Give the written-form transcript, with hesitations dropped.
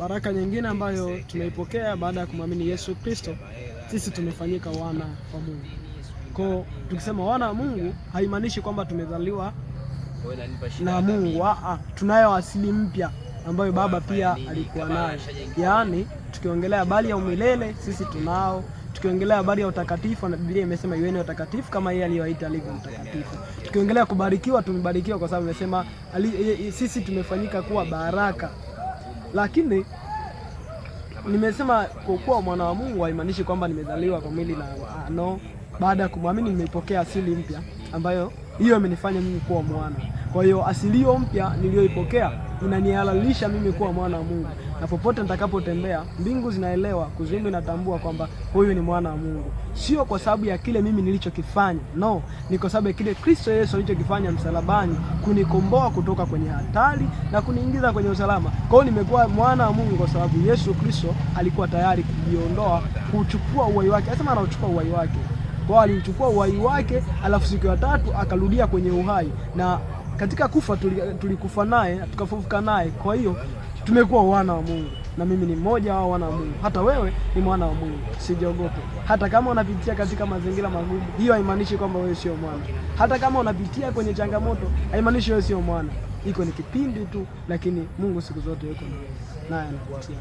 baraka nyingine ambayo tumeipokea baada ya kumwamini Yesu Kristo, sisi tumefanyika wana wa Mungu. Kwa tukisema wana wa Mungu haimaanishi kwamba tumezaliwa na Mungu. Tunayo asili mpya ambayo Baba pia alikuwa nayo. Yaani tukiongelea habari ya umilele sisi tunao. Tukiongelea habari ya utakatifu, na Biblia imesema iweni utakatifu kama yeye aliyowaita alivyo mtakatifu. Tukiongelea kubarikiwa, tumebarikiwa kwa sababu imesema sisi tumefanyika kuwa baraka. Lakini nimesema kwa kuwa mwana wa Mungu haimaanishi kwamba nimezaliwa kwa mwili na baada ya kumwamini nimeipokea asili mpya ambayo hiyo imenifanya mimi kuwa mwana. Kwa hiyo asili hiyo mpya niliyoipokea inanihalalisha mimi kuwa mwana wa Mungu. Na popote nitakapotembea, mbingu zinaelewa, kuzimu inatambua kwamba huyu ni mwana wa Mungu. Sio kwa sababu ya kile mimi nilichokifanya. No, ni kwa sababu ya kile Kristo Yesu alichokifanya msalabani, kunikomboa kutoka kwenye hatari na kuniingiza kwenye usalama. Kwa hiyo nimekuwa mwana wa Mungu kwa sababu Yesu Kristo alikuwa tayari kujiondoa, kuchukua uhai wake. Anasema anachukua uhai wake. Kwa hiyo alichukua uhai wake, alafu siku ya tatu akarudia kwenye uhai. Na katika kufa tulikufa naye, tukafufuka naye. Kwa hiyo tumekuwa wana wa Mungu, na mimi ni mmoja wa wana wa Mungu. Hata wewe ni mwana wa Mungu, usijiogope. Hata kama unapitia katika mazingira magumu, hiyo haimaanishi kwamba wewe sio mwana. Hata kama unapitia kwenye changamoto, haimaanishi wewe sio mwana. Iko ni kipindi tu, lakini Mungu siku zote yuko naye anakutia.